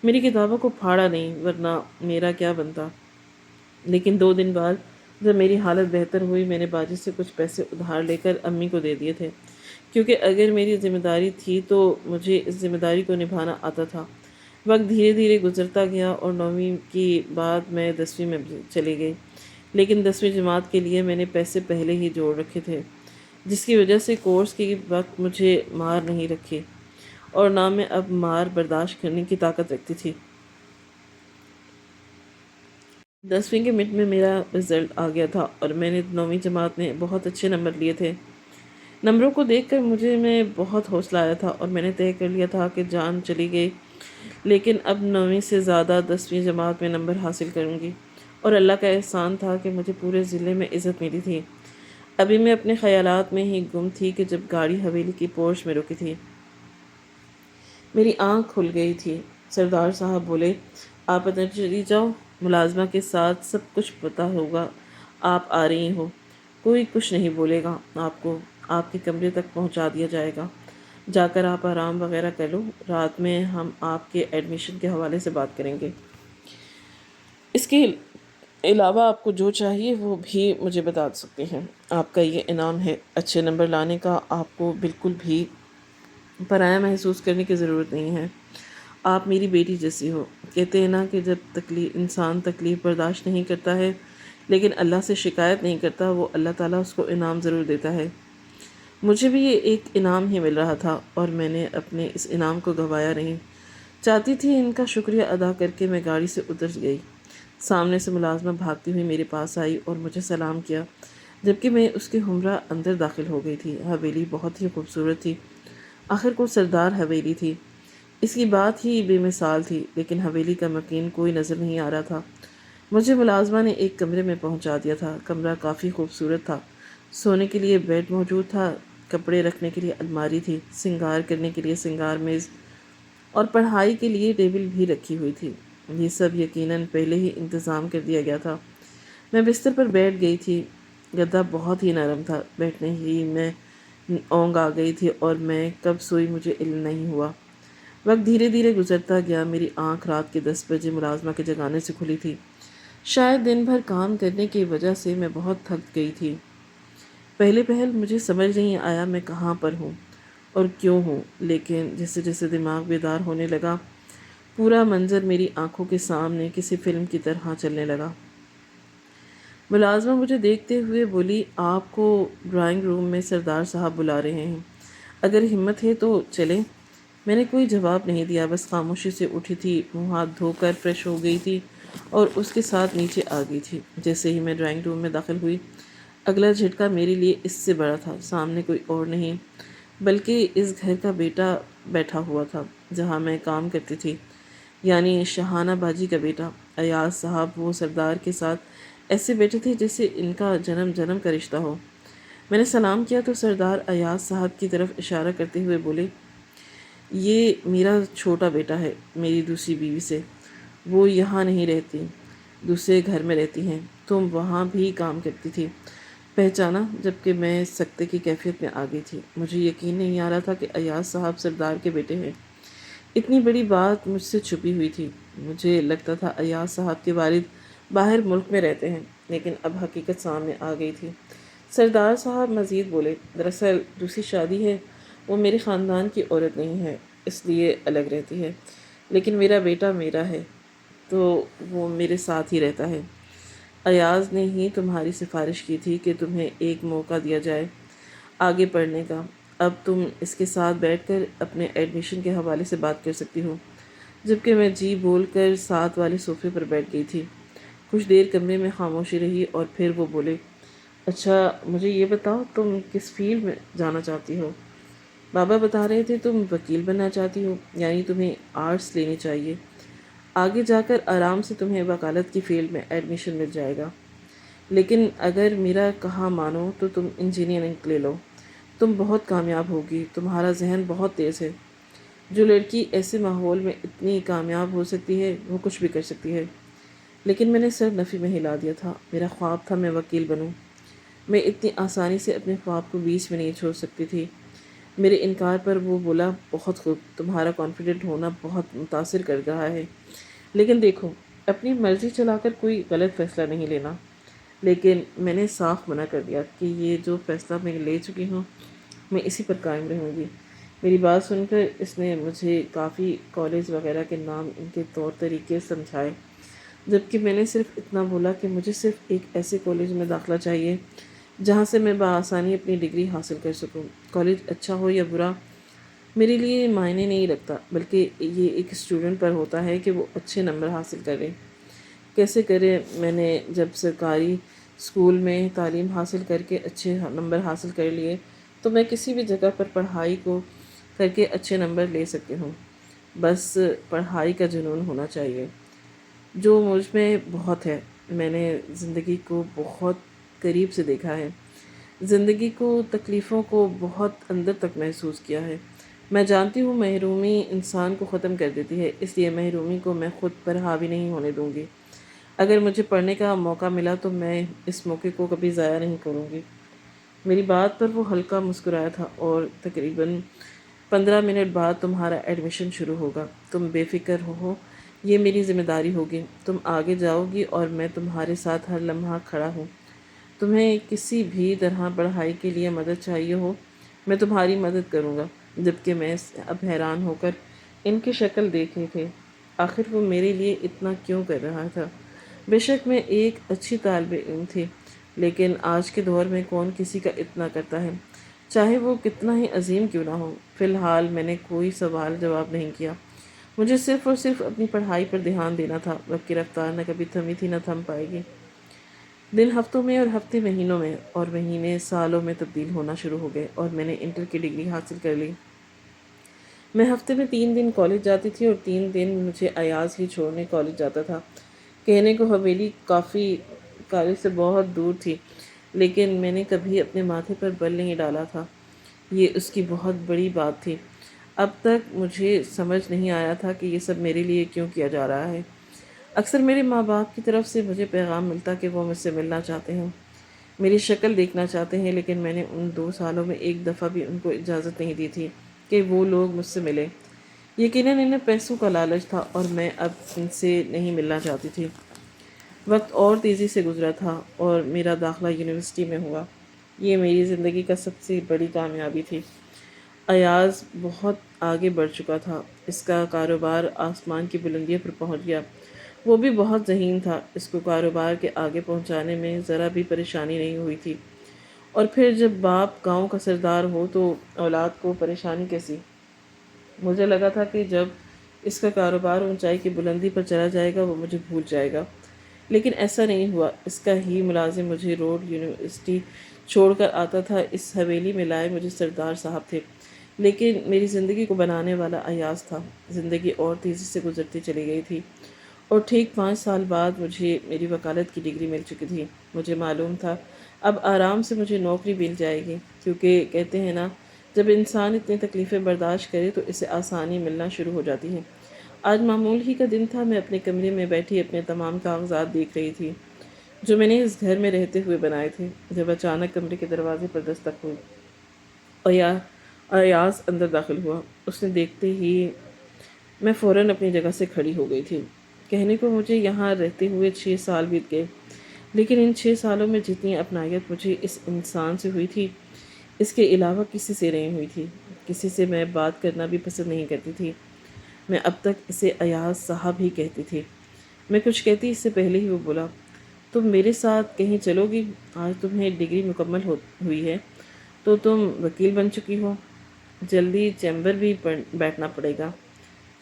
میری کتابوں کو پھاڑا نہیں، ورنہ میرا کیا بنتا۔ لیکن 2 دن بعد جب میری حالت بہتر ہوئی میں نے باجی سے کچھ پیسے ادھار لے کر امی کو دے دیے تھے، کیونکہ اگر میری ذمہ داری تھی تو مجھے اس ذمہ داری کو نبھانا آتا تھا۔ وقت دھیرے دھیرے گزرتا گیا اور 9ویں کی بعد میں 10ویں میں چلی گئی، لیکن 10ویں جماعت کے لیے میں نے پیسے پہلے ہی جوڑ رکھے تھے، جس کی وجہ سے کورس کی وقت مجھے مار نہیں رکھی اور نہ میں اب مار برداشت کرنے کی طاقت رکھتی تھی۔ 10ویں کے مڈ میں میرا رزلٹ آ گیا تھا اور میں نے 9ویں جماعت میں بہت اچھے نمبر لیے تھے۔ نمبروں کو دیکھ کر مجھے میں بہت حوصلہ آیا تھا اور میں نے طے کر لیا تھا کہ جان چلی گئی لیکن اب 9ویں سے زیادہ 10ویں جماعت میں نمبر حاصل کروں گی، اور اللہ کا احسان تھا کہ مجھے پورے ضلع میں عزت ملی تھی۔ ابھی میں اپنے خیالات میں ہی گم تھی کہ جب گاڑی حویلی کی پورچ میں رکی تھی میری آنکھ کھل گئی تھی۔ سردار صاحب بولے، آپ اندر چلی جاؤ، ملازمہ کے ساتھ سب کچھ پتہ ہوگا، آپ آ رہی ہو۔ کوئی کچھ نہیں بولے گا، آپ کو آپ کے کمرے تک پہنچا دیا جائے گا۔ جا کر آپ آرام وغیرہ کر لو، رات میں ہم آپ کے ایڈمیشن کے حوالے سے بات کریں گے۔ اس کے علاوہ آپ کو جو چاہیے وہ بھی مجھے بتا سکتے ہیں۔ آپ کا یہ انعام ہے، اچھے نمبر لانے کا آپ کو بالکل بھی پرایا محسوس کرنے کی ضرورت نہیں ہے۔ آپ میری بیٹی جیسی ہو۔ کہتے ہیں نا کہ جب انسان تکلیف برداشت نہیں کرتا ہے لیکن اللہ سے شکایت نہیں کرتا، وہ اللہ تعالیٰ اس کو انعام ضرور دیتا ہے۔ مجھے بھی یہ ایک انعام ہی مل رہا تھا اور میں نے اپنے اس انعام کو گنوایا نہیں۔ چاہتی تھی ان کا شکریہ ادا کر کے میں گاڑی سے اتر گئی۔ سامنے سے ملازمہ بھاگتی ہوئی میرے پاس آئی اور مجھے سلام کیا، جبکہ میں اس کے ہمراہ اندر داخل ہو گئی تھی۔ حویلی بہت ہی خوبصورت تھی، آخر کو سردار حویلی تھی۔ اس کی بات ہی بے مثال تھی، لیکن حویلی کا مکین کوئی نظر نہیں آ رہا تھا۔ مجھے ملازمہ نے ایک کمرے میں پہنچا دیا تھا۔ کمرہ کافی خوبصورت تھا، سونے کے لیے بیڈ موجود تھا، کپڑے رکھنے کے لیے الماری تھی، سنگار کرنے کے لیے سنگار میز اور پڑھائی کے لیے ٹیبل بھی رکھی ہوئی تھی۔ یہ سب یقیناً پہلے ہی انتظام کر دیا گیا تھا۔ میں بستر پر بیٹھ گئی تھی، گدا بہت ہی نرم تھا، بیٹھنے ہی میں اونگ آ گئی تھی اور میں کب سوئی مجھے علم نہیں ہوا۔ وقت دھیرے دھیرے گزرتا گیا، میری آنکھ رات کے 10 بجے ملازمہ کے جگانے سے کھلی تھی۔ شاید دن بھر کام کرنے کی وجہ سے میں بہت تھک گئی تھی۔ پہلے پہل مجھے سمجھ نہیں آیا میں کہاں پر ہوں اور کیوں ہوں، لیکن جیسے جیسے دماغ بیدار ہونے لگا، پورا منظر میری آنکھوں کے سامنے کسی فلم کی طرح چلنے لگا۔ ملازمہ مجھے دیکھتے ہوئے بولی، آپ کو ڈرائنگ روم میں سردار صاحب بلا رہے ہیں، اگر ہمت ہے تو چلیں۔ میں نے کوئی جواب نہیں دیا، بس خاموشی سے اٹھی تھی، منہ ہاتھ دھو کر فریش ہو گئی تھی اور اس کے ساتھ نیچے آ گئی تھی۔ جیسے ہی میں ڈرائنگ روم میں داخل ہوئی، اگلا جھٹکا میرے لیے اس سے بڑا تھا۔ سامنے کوئی اور نہیں بلکہ اس گھر کا بیٹا بیٹھا ہوا تھا جہاں میں کام کرتی تھی، یعنی شہانہ باجی کا بیٹا ایاز صاحب۔ وہ سردار کے ساتھ ایسے بیٹھے تھے جیسے ان کا جنم جنم کا رشتہ ہو۔ میں نے سلام کیا تو سردار ایاز صاحب کی طرف اشارہ کرتے ہوئے بولے، یہ میرا چھوٹا بیٹا ہے، میری دوسری بیوی سے۔ وہ یہاں نہیں رہتی، دوسرے گھر میں رہتی ہیں۔ تم وہاں بھی کام کرتی تھی، پہچانا؟ جبکہ میں سکتے کی کیفیت میں آ گئی تھی۔ مجھے یقین نہیں آ رہا تھا کہ ایاز صاحب سردار کے بیٹے ہیں۔ اتنی بڑی بات مجھ سے چھپی ہوئی تھی۔ مجھے لگتا تھا ایاز صاحب کے والد باہر ملک میں رہتے ہیں، لیکن اب حقیقت سامنے آ گئی تھی۔ سردار صاحب مزید بولے، دراصل دوسری شادی ہے، وہ میرے خاندان کی عورت نہیں ہے، اس لیے الگ رہتی ہے، لیکن میرا بیٹا میرا ہے تو وہ میرے ساتھ ہی رہتا ہے۔ ایاز نے ہی تمہاری سفارش کی تھی کہ تمہیں ایک موقع دیا جائے آگے پڑھنے کا۔ اب تم اس کے ساتھ بیٹھ کر اپنے ایڈمیشن کے حوالے سے بات کر سکتی ہو۔ جبکہ میں جی بول کر ساتھ والے صوفے پر بیٹھ گئی تھی۔ کچھ دیر کمرے میں خاموشی رہی اور پھر وہ بولے، اچھا مجھے یہ بتاؤ تم کس فیلڈ میں جانا چاہتی ہو؟ بابا بتا رہے تھے تم وکیل بننا چاہتی ہو، یعنی تمہیں آرٹس لینی چاہیے، آگے جا کر آرام سے تمہیں وکالت کی فیلڈ میں ایڈمیشن مل جائے گا۔ لیکن اگر میرا کہا مانو تو تم انجینئرنگ لے لو، تم بہت کامیاب ہوگی، تمہارا ذہن بہت تیز ہے۔ جو لڑکی ایسے ماحول میں اتنی کامیاب ہو سکتی ہے وہ کچھ بھی کر سکتی ہے۔ لیکن میں نے سر نفی میں ہلا دیا تھا۔ میرا خواب تھا میں وکیل بنوں۔ میں اتنی آسانی سے اپنے خواب کو بیچ میں نہیں چھوڑ سکتی تھی۔ میرے انکار پر وہ بولا، بہت خوب، تمہارا کانفیڈنٹ ہونا بہت متاثر کر رہا ہے، لیکن دیکھو اپنی مرضی چلا کر کوئی غلط فیصلہ نہیں لینا۔ لیکن میں نے صاف منع کر دیا کہ یہ جو فیصلہ میں لے چکی ہوں میں اسی پر قائم رہوں گی۔ میری بات سن کر اس نے مجھے کافی کالج وغیرہ کے نام، ان کے طور طریقے سمجھائے، جبکہ میں نے صرف اتنا بولا کہ مجھے صرف ایک ایسے کالج میں داخلہ چاہیے جہاں سے میں بآسانی اپنی ڈگری حاصل کر سکوں۔ کالج اچھا ہو یا برا میرے لیے معنی نہیں رکھتا، بلکہ یہ ایک اسٹوڈنٹ پر ہوتا ہے کہ وہ اچھے نمبر حاصل کرے۔ کیسے کرے؟ میں نے جب سرکاری اسکول میں تعلیم حاصل کر کے اچھے نمبر حاصل کر لیے تو میں کسی بھی جگہ پر پڑھائی کو کر کے اچھے نمبر لے سکتی ہوں۔ بس پڑھائی کا جنون ہونا چاہیے، جو مجھ میں بہت ہے۔ میں نے زندگی کو بہت قریب سے دیکھا ہے، زندگی کو، تکلیفوں کو بہت اندر تک محسوس کیا ہے۔ میں جانتی ہوں محرومی انسان کو ختم کر دیتی ہے، اس لیے محرومی کو میں خود پر حاوی نہیں ہونے دوں گی۔ اگر مجھے پڑھنے کا موقع ملا تو میں اس موقع کو کبھی ضائع نہیں کروں گی۔ میری بات پر وہ ہلکا مسکرایا تھا۔ اور تقریباً 15 منٹ بعد تمہارا ایڈمیشن شروع ہوگا، تم بے فکر ہو، یہ میری ذمہ داری ہوگی، تم آگے جاؤ گی اور میں تمہارے ساتھ ہر لمحہ کھڑا ہوں۔ تمہیں کسی بھی طرح پڑھائی کے لیے مدد چاہیے ہو، میں تمہاری مدد کروں گا۔ جبکہ میں اب حیران ہو کر ان کی شکل دیکھے تھے، آخر وہ میرے لیے اتنا کیوں کر رہا تھا؟ بے شک میں ایک اچھی طالب علم تھی، لیکن آج کے دور میں کون کسی کا اتنا کرتا ہے، چاہے وہ کتنا ہی عظیم کیوں نہ ہو۔ فی الحال میں نے کوئی سوال جواب نہیں کیا، مجھے صرف اور صرف اپنی پڑھائی پر دھیان دینا تھا۔ وقت کی رفتار نہ کبھی تھمی تھی نہ تھم پائے گی۔ دن ہفتوں میں اور ہفتے مہینوں میں اور مہینے سالوں میں تبدیل ہونا شروع ہو گئے اور میں نے انٹر کی ڈگری حاصل کر لی۔ میں ہفتے میں 3 دن کالج جاتی تھی اور 3 دن مجھے ایاز ہی چھوڑنے کالج جاتا تھا۔ کہنے کو حویلی کافی کالج سے بہت دور تھی، لیکن میں نے کبھی اپنے ماتھے پر بل نہیں ڈالا تھا، یہ اس کی بہت بڑی بات تھی۔ اب تک مجھے سمجھ نہیں آیا تھا کہ یہ سب میرے لیے کیوں کیا جا رہا ہے۔ اکثر میرے ماں باپ کی طرف سے مجھے پیغام ملتا کہ وہ مجھ سے ملنا چاہتے ہیں، میری شکل دیکھنا چاہتے ہیں، لیکن میں نے ان 2 سالوں میں ایک دفعہ بھی ان کو اجازت نہیں دی تھی کہ وہ لوگ مجھ سے ملیں۔ یقیناً انہیں پیسوں کا لالچ تھا اور میں اب ان سے نہیں ملنا چاہتی تھی۔ وقت اور تیزی سے گزرا تھا اور میرا داخلہ یونیورسٹی میں ہوا۔ یہ میری زندگی کا سب سے بڑی کامیابی تھی۔ ایاز بہت آگے بڑھ چکا تھا، اس کا کاروبار آسمان کی بلندیوں پر پہنچ گیا۔ وہ بھی بہت ذہین تھا، اس کو کاروبار کے آگے پہنچانے میں ذرا بھی پریشانی نہیں ہوئی تھی۔ اور پھر جب باپ گاؤں کا سردار ہو تو اولاد کو پریشانی کیسی؟ مجھے لگا تھا کہ جب اس کا کاروبار اونچائی کی بلندی پر چلا جائے گا وہ مجھے بھول جائے گا، لیکن ایسا نہیں ہوا۔ اس کا ہی ملازم مجھے روڈ یونیورسٹی چھوڑ کر آتا تھا۔ اس حویلی میں لائے مجھے سردار صاحب تھے، لیکن میری زندگی کو بنانے والا ایاز تھا۔ زندگی اور تیزی سے گزرتی چلی گئی تھی اور ٹھیک 5 سال بعد مجھے میری وکالت کی ڈگری مل چکی تھی۔ مجھے معلوم تھا اب آرام سے مجھے نوکری مل جائے گی، کیونکہ کہتے ہیں نا، جب انسان اتنی تکلیفیں برداشت کرے تو اسے آسانی ملنا شروع ہو جاتی ہے۔ آج معمول ہی کا دن تھا، میں اپنے کمرے میں بیٹھی اپنے تمام کاغذات دیکھ رہی تھی جو میں نے اس گھر میں رہتے ہوئے بنائے تھے، جب اچانک کمرے کے دروازے پر دستک ہوئی اور ایاز اندر داخل ہوا۔ اس نے دیکھتے ہی میں فوراً اپنی جگہ سے کھڑی ہو گئی تھی۔ کہنے کو مجھے یہاں رہتے ہوئے 6 سال بیت گئے، لیکن ان 6 سالوں میں جتنی اپنائیت مجھے اس انسان سے ہوئی تھی، اس کے علاوہ کسی سے نہیں ہوئی تھی۔ کسی سے میں بات کرنا بھی پسند نہیں کرتی تھی، میں اب تک اسے ایاز صاحب ہی کہتی تھی۔ میں کچھ کہتی اس سے پہلے ہی وہ بولا، تم میرے ساتھ کہیں چلو گی؟ آج تمہیں ڈگری مکمل ہوئی ہے تو تم وکیل بن چکی ہو، جلدی چیمبر بھی بیٹھنا پڑے گا،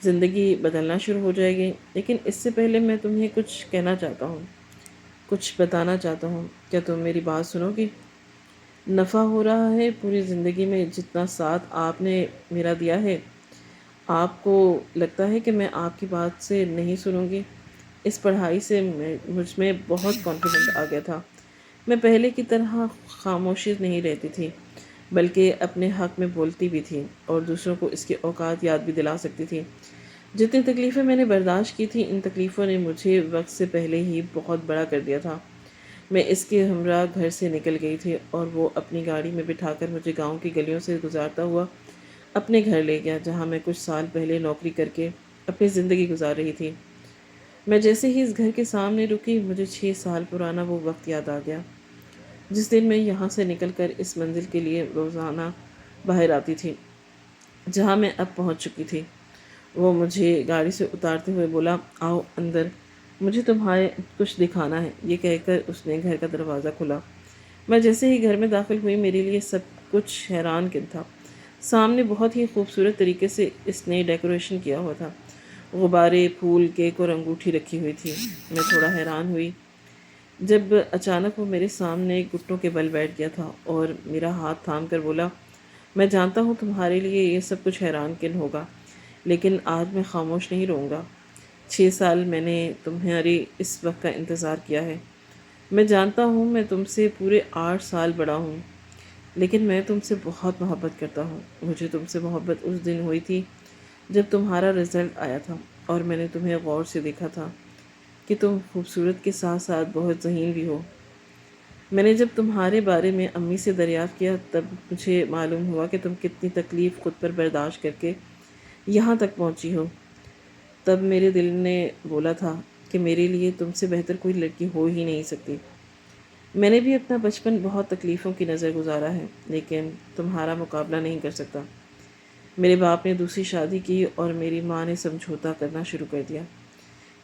زندگی بدلنا شروع ہو جائے گی۔ لیکن اس سے پہلے میں تمہیں کچھ کہنا چاہتا ہوں، کچھ بتانا چاہتا ہوں، کیا تم میری بات سنو گی؟ نفع ہو رہا ہے پوری زندگی میں جتنا ساتھ آپ نے میرا دیا ہے، آپ کو لگتا ہے کہ میں آپ کی بات سے نہیں سنوں گی؟ اس پڑھائی سے مجھ میں بہت کانفیڈنٹ آ گیا تھا۔ میں پہلے کی طرح خاموشی نہیں رہتی تھی، بلکہ اپنے حق میں بولتی بھی تھی اور دوسروں کو اس کے اوقات یاد بھی دلا سکتی تھی۔ جتنی تکلیفیں میں نے برداشت کی تھی، ان تکلیفوں نے مجھے وقت سے پہلے ہی بہت بڑا کر دیا تھا۔ میں اس کے ہمراہ گھر سے نکل گئی تھی اور وہ اپنی گاڑی میں بٹھا کر مجھے گاؤں کی گلیوں سے گزارتا ہوا اپنے گھر لے گیا، جہاں میں کچھ سال پہلے نوکری کر کے اپنی زندگی گزار رہی تھی۔ میں جیسے ہی اس گھر کے سامنے رکی، مجھے 6 سال پرانا وہ وقت یاد آ گیا جس دن میں یہاں سے نکل کر اس منزل کے لیے روزانہ باہر آتی تھی جہاں میں اب پہنچ چکی تھی۔ وہ مجھے گاڑی سے اتارتے ہوئے بولا، آؤ اندر، مجھے تمہیں کچھ دکھانا ہے۔ یہ کہہ کر اس نے گھر کا دروازہ کھولا۔ میں جیسے ہی گھر میں داخل ہوئی، میرے لیے سب کچھ حیران کن تھا۔ سامنے بہت ہی خوبصورت طریقے سے اس نے ڈیکوریشن کیا ہوا تھا، غبارے، پھول، کیک اور انگوٹھی رکھی ہوئی تھی۔ میں تھوڑا حیران ہوئی جب اچانک وہ میرے سامنے گھٹنوں کے بل بیٹھ گیا تھا اور میرا ہاتھ تھام کر بولا، میں جانتا ہوں تمہارے لیے یہ سب کچھ حیران کن ہوگا، لیکن آج میں خاموش نہیں رہوں گا۔ 6 سال میں نے تمہاری اس وقت کا انتظار کیا ہے۔ میں جانتا ہوں میں تم سے پورے 8 سال بڑا ہوں، لیکن میں تم سے بہت محبت کرتا ہوں۔ مجھے تم سے محبت اس دن ہوئی تھی جب تمہارا رزلٹ آیا تھا اور میں نے تمہیں غور سے دیکھا تھا۔ کہ تم خوبصورت کے ساتھ ساتھ بہت ذہین بھی ہو۔ میں نے جب تمہارے بارے میں امی سے دریافت کیا تب مجھے معلوم ہوا کہ تم کتنی تکلیف خود پر برداشت کر کے یہاں تک پہنچی ہو۔ تب میرے دل نے بولا تھا کہ میرے لیے تم سے بہتر کوئی لڑکی ہو ہی نہیں سکتی۔ میں نے بھی اپنا بچپن بہت تکلیفوں کی نظر گزارا ہے، لیکن تمہارا مقابلہ نہیں کر سکتا۔ میرے باپ نے دوسری شادی کی اور میری ماں نے سمجھوتا کرنا شروع کر دیا،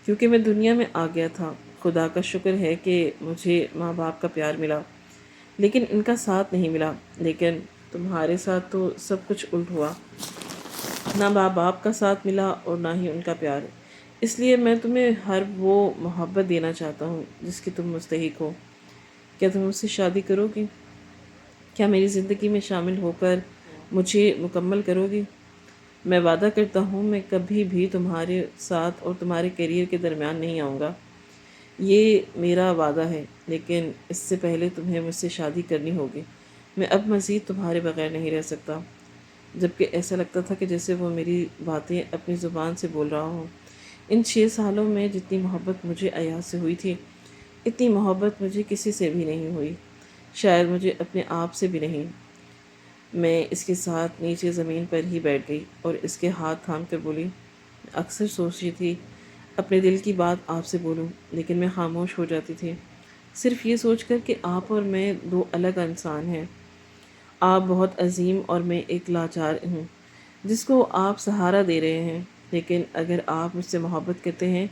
کیونکہ میں دنیا میں آ گیا تھا۔ خدا کا شکر ہے کہ مجھے ماں باپ کا پیار ملا، لیکن ان کا ساتھ نہیں ملا۔ لیکن تمہارے ساتھ تو سب کچھ الٹ ہوا، نہ ماں باپ کا ساتھ ملا اور نہ ہی ان کا پیار۔ اس لیے میں تمہیں ہر وہ محبت دینا چاہتا ہوں جس کی تم مستحق ہو۔ کیا تم مجھ سے شادی کرو گی؟ کیا میری زندگی میں شامل ہو کر مجھے مکمل کرو گی؟ میں وعدہ کرتا ہوں میں کبھی بھی تمہارے ساتھ اور تمہارے کیریئر کے درمیان نہیں آؤں گا، یہ میرا وعدہ ہے۔ لیکن اس سے پہلے تمہیں مجھ سے شادی کرنی ہوگی۔ میں اب مزید تمہارے بغیر نہیں رہ سکتا۔ جبکہ ایسا لگتا تھا کہ جیسے وہ میری باتیں اپنی زبان سے بول رہا ہوں۔ ان 6 سالوں میں جتنی محبت مجھے ایاز سے ہوئی تھی، اتنی محبت مجھے کسی سے بھی نہیں ہوئی، شاید مجھے اپنے آپ سے بھی نہیں۔ میں اس کے ساتھ نیچے زمین پر ہی بیٹھ گئی اور اس کے ہاتھ تھام کر بولی، اکثر سوچتی تھی اپنے دل کی بات آپ سے بولوں، لیکن میں خاموش ہو جاتی تھی، صرف یہ سوچ کر کہ آپ اور میں 2 الگ انسان ہیں۔ آپ بہت عظیم اور میں ایک لاچار ہوں جس کو آپ سہارا دے رہے ہیں۔ لیکن اگر آپ مجھ سے محبت کرتے ہیں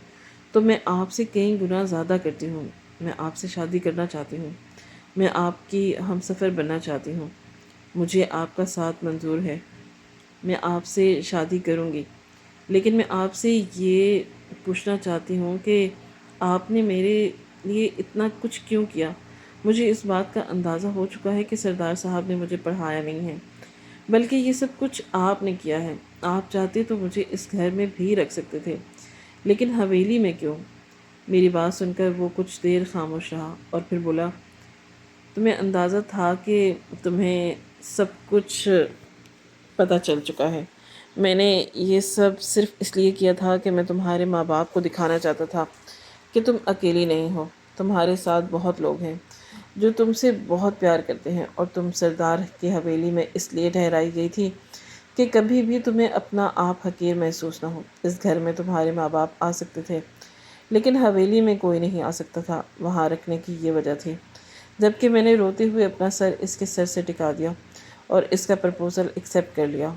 تو میں آپ سے کئی گنا زیادہ کرتی ہوں۔ میں آپ سے شادی کرنا چاہتی ہوں۔ میں آپ کی ہم سفر بننا چاہتی ہوں۔ مجھے آپ کا ساتھ منظور ہے۔ میں آپ سے شادی کروں گی، لیکن میں آپ سے یہ پوچھنا چاہتی ہوں کہ آپ نے میرے لیے اتنا کچھ کیوں کیا؟ مجھے اس بات کا اندازہ ہو چکا ہے کہ سردار صاحب نے مجھے پڑھایا نہیں ہے، بلکہ یہ سب کچھ آپ نے کیا ہے۔ آپ چاہتے تو مجھے اس گھر میں بھی رکھ سکتے تھے، لیکن حویلی میں کیوں؟ میری بات سن کر وہ کچھ دیر خاموش رہا اور پھر بولا، تمہیں اندازہ تھا کہ تمہیں سب کچھ پتہ چل چکا ہے۔ میں نے یہ سب صرف اس لیے کیا تھا کہ میں تمہارے ماں باپ کو دکھانا چاہتا تھا کہ تم اکیلی نہیں ہو، تمہارے ساتھ بہت لوگ ہیں جو تم سے بہت پیار کرتے ہیں، اور تم سردار کی حویلی میں اس لیے ٹھہرائی گئی تھی کہ کبھی بھی تمہیں اپنا آپ حقیر محسوس نہ ہو۔ اس گھر میں تمہارے ماں باپ آ سکتے تھے، لیکن حویلی میں کوئی نہیں آ سکتا تھا۔ وہاں رکھنے کی یہ وجہ تھی۔ جبکہ میں نے روتے ہوئے اپنا سر اس کے سر سے ٹکا دیا اور اس کا پرپوزل ایکسیپٹ کر لیا۔